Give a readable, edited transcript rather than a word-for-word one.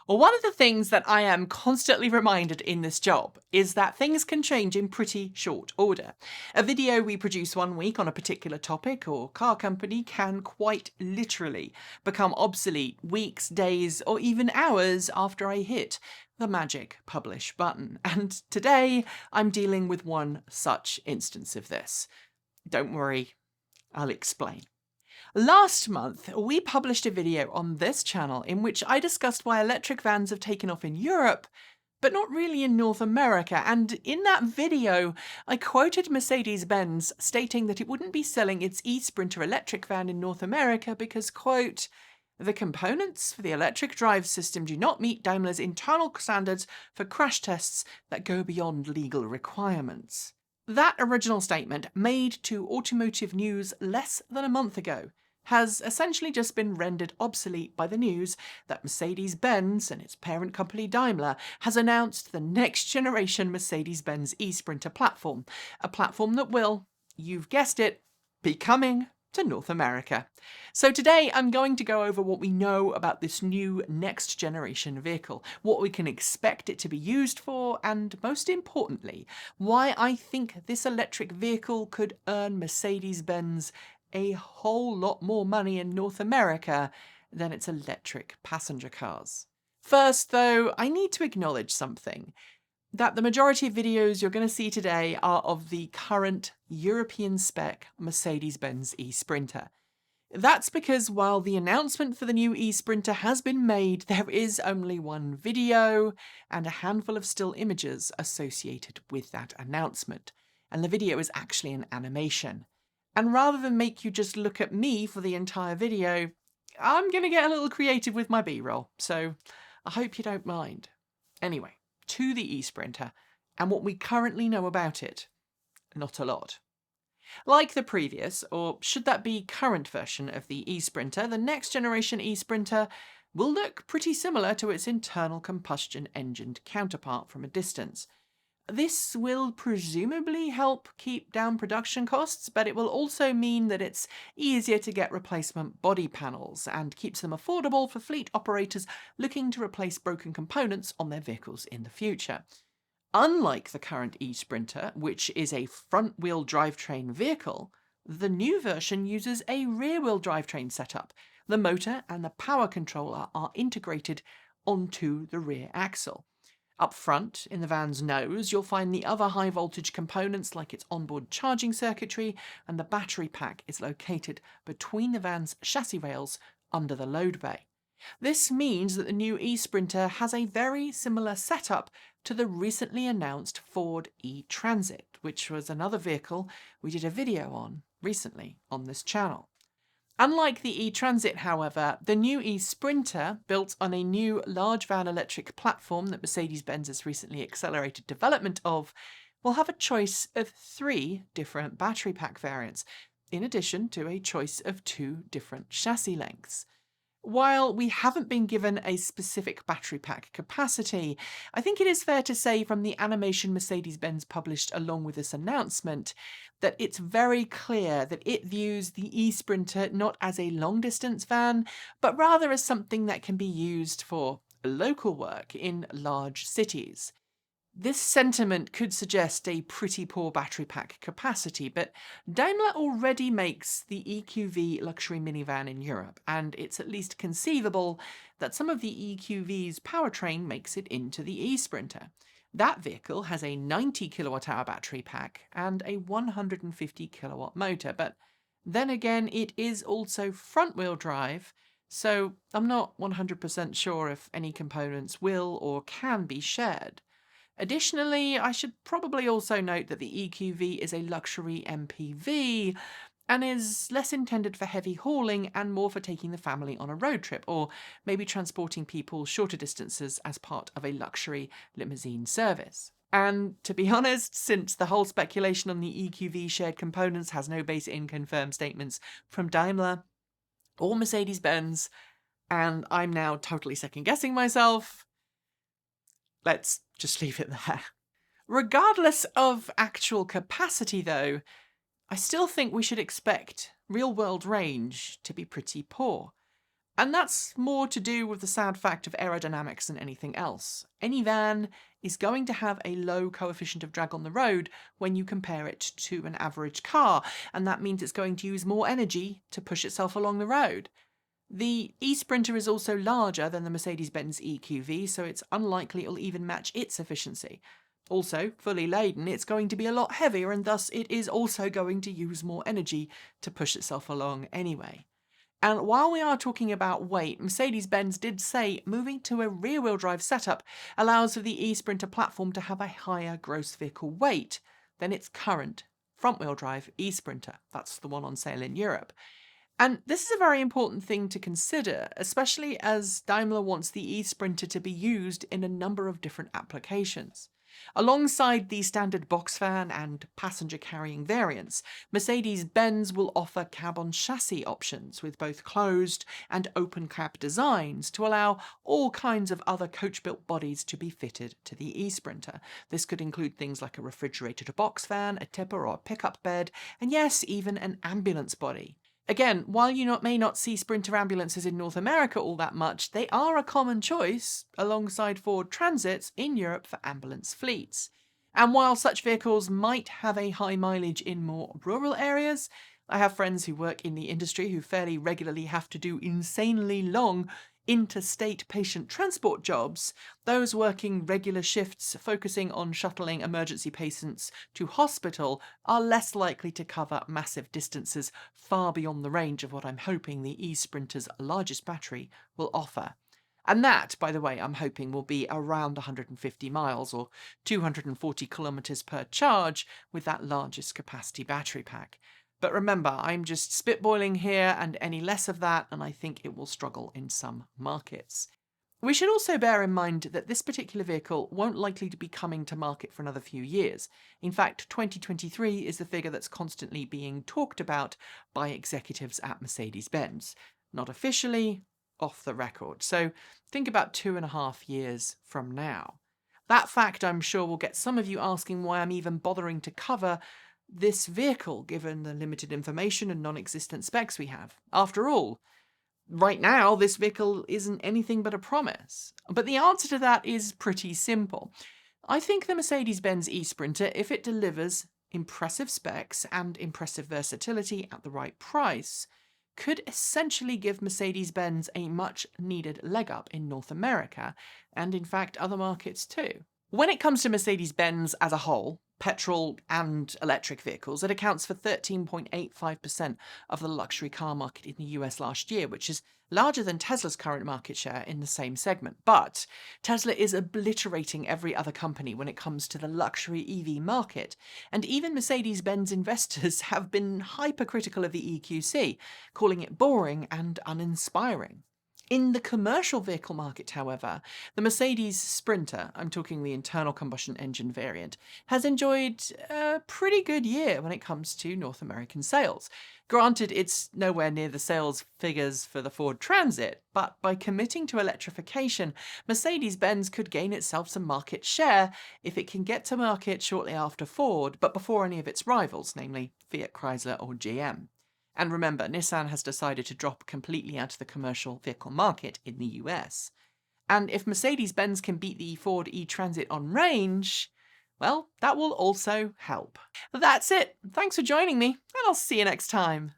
Well, one of the things that I am constantly reminded in this job is that things can change in pretty short order. A video we produce one week on a particular topic or car company can quite literally become obsolete weeks, days, or even hours after I hit the magic publish button. And today I'm dealing with one such instance of this. Don't worry, I'll explain. Last month, we published a video on this channel in which I discussed why electric vans have taken off in Europe, but not really in North America. And in that video, I quoted Mercedes-Benz stating that it wouldn't be selling its e-Sprinter electric van in North America because, quote, the components for the electric drive system do not meet Daimler's internal standards for crash tests that go beyond legal requirements. That original statement, made to automotive news less than a month ago, has essentially just been rendered obsolete by the news that Mercedes-Benz and its parent company Daimler has announced the next generation Mercedes-Benz e-Sprinter platform, a platform that will, you've guessed it, be coming to North America. So today I'm going to go over what we know about this new next generation vehicle, what we can expect it to be used for, and most importantly, why I think this electric vehicle could earn Mercedes-Benz a whole lot more money in North America than its electric passenger cars. First, though, I need to acknowledge something. That the majority of videos you're going to see today are of the current European spec Mercedes-Benz e-Sprinter. That's because while the announcement for the new e-Sprinter has been made, there is only one video and a handful of still images associated with that announcement. And the video is actually an animation. And rather than make you just look at me for the entire video, I'm going to get a little creative with my B-roll, so I hope you don't mind. Anyway, to the e-Sprinter, and what we currently know about it. Not a lot. Like the previous, or should that be current version of the e-Sprinter, the next generation e-Sprinter will look pretty similar to its internal combustion engined counterpart from a distance. This will presumably help keep down production costs, but it will also mean that it's easier to get replacement body panels and keeps them affordable for fleet operators looking to replace broken components on their vehicles in the future. Unlike the current e-Sprinter, which is a front-wheel drivetrain vehicle, the new version uses a rear-wheel drivetrain setup. The motor and the power controller are integrated onto the rear axle. Up front, in the van's nose, you'll find the other high-voltage components like its onboard charging circuitry, and the battery pack is located between the van's chassis rails under the load bay. This means that the new e-Sprinter has a very similar setup to the recently announced Ford e-Transit, which was another vehicle we did a video on recently on this channel. Unlike the e-Transit, however, the new e-Sprinter, built on a new large van electric platform that Mercedes-Benz has recently accelerated development of, will have a choice of 3 different battery pack variants, in addition to a choice of 2 different chassis lengths. While we haven't been given a specific battery pack capacity, I think it is fair to say from the animation Mercedes-Benz published along with this announcement that it's very clear that it views the e-Sprinter not as a long-distance van, but rather as something that can be used for local work in large cities. This sentiment could suggest a pretty poor battery pack capacity, but Daimler already makes the EQV luxury minivan in Europe, and it's at least conceivable that some of the EQV's powertrain makes it into the e-Sprinter. That vehicle has a 90 kilowatt-hour battery pack and a 150 kilowatt motor, but then again it is also front-wheel drive, so I'm not 100% sure if any components will or can be shared. Additionally, I should probably also note that the EQV is a luxury MPV and is less intended for heavy hauling and more for taking the family on a road trip, or maybe transporting people shorter distances as part of a luxury limousine service. And to be honest, since the whole speculation on the EQV shared components has no base in confirmed statements from Daimler or Mercedes-Benz, and I'm now totally second-guessing myself, let's just leave it there. Regardless of actual capacity, though, I still think we should expect real-world range to be pretty poor. And that's more to do with the sad fact of aerodynamics than anything else. Any van is going to have a low coefficient of drag on the road when you compare it to an average car, and that means it's going to use more energy to push itself along the road. The e-Sprinter is also larger than the Mercedes-Benz EQV, so it's unlikely it'll even match its efficiency. Also, fully laden, it's going to be a lot heavier, and thus it is also going to use more energy to push itself along anyway. And while we are talking about weight, Mercedes-Benz did say moving to a rear-wheel drive setup allows for the e-Sprinter platform to have a higher gross vehicle weight than its current front-wheel drive e-Sprinter. That's the one on sale in Europe. And this is a very important thing to consider, especially as Daimler wants the e-Sprinter to be used in a number of different applications. Alongside the standard box fan and passenger-carrying variants, Mercedes-Benz will offer carbon chassis options with both closed and open cab designs to allow all kinds of other coach-built bodies to be fitted to the e-Sprinter. This could include things like a refrigerated box fan, a tipper or a pickup bed, and yes, even an ambulance body. Again, while you may not see Sprinter ambulances in North America all that much, they are a common choice alongside Ford Transits in Europe for ambulance fleets. And while such vehicles might have a high mileage in more rural areas, I have friends who work in the industry who fairly regularly have to do insanely long interstate patient transport jobs, those working regular shifts focusing on shuttling emergency patients to hospital are less likely to cover massive distances far beyond the range of what I'm hoping the e-Sprinter's largest battery will offer. And that, by the way, I'm hoping will be around 150 miles or 240 kilometres per charge with that largest capacity battery pack. But remember, I'm just spitballing here, and any less of that, and I think it will struggle in some markets. We should also bear in mind that this particular vehicle won't likely to be coming to market for another few years. In fact, 2023 is the figure that's constantly being talked about by executives at Mercedes-Benz. Not officially, off the record. So think about 2.5 years from now. That fact, I'm sure, will get some of you asking why I'm even bothering to cover this vehicle, given the limited information and non-existent specs we have. After all, right now, this vehicle isn't anything but a promise. But the answer to that is pretty simple. I think the Mercedes-Benz e-Sprinter, if it delivers impressive specs and impressive versatility at the right price, could essentially give Mercedes-Benz a much-needed leg up in North America, and in fact other markets too. When it comes to Mercedes-Benz as a whole, petrol and electric vehicles, it accounts for 13.85% of the luxury car market in the US last year, which is larger than Tesla's current market share in the same segment. But Tesla is obliterating every other company when it comes to the luxury EV market, and even Mercedes-Benz investors have been hypercritical of the EQC, calling it boring and uninspiring. In the commercial vehicle market, however, the Mercedes Sprinter, I'm talking the internal combustion engine variant, has enjoyed a pretty good year when it comes to North American sales. Granted, it's nowhere near the sales figures for the Ford Transit, but by committing to electrification, Mercedes-Benz could gain itself some market share if it can get to market shortly after Ford, but before any of its rivals, namely Fiat Chrysler or GM. And remember, Nissan has decided to drop completely out of the commercial vehicle market in the US. And if Mercedes-Benz can beat the Ford e-Transit on range, well, that will also help. That's it. Thanks for joining me, and I'll see you next time.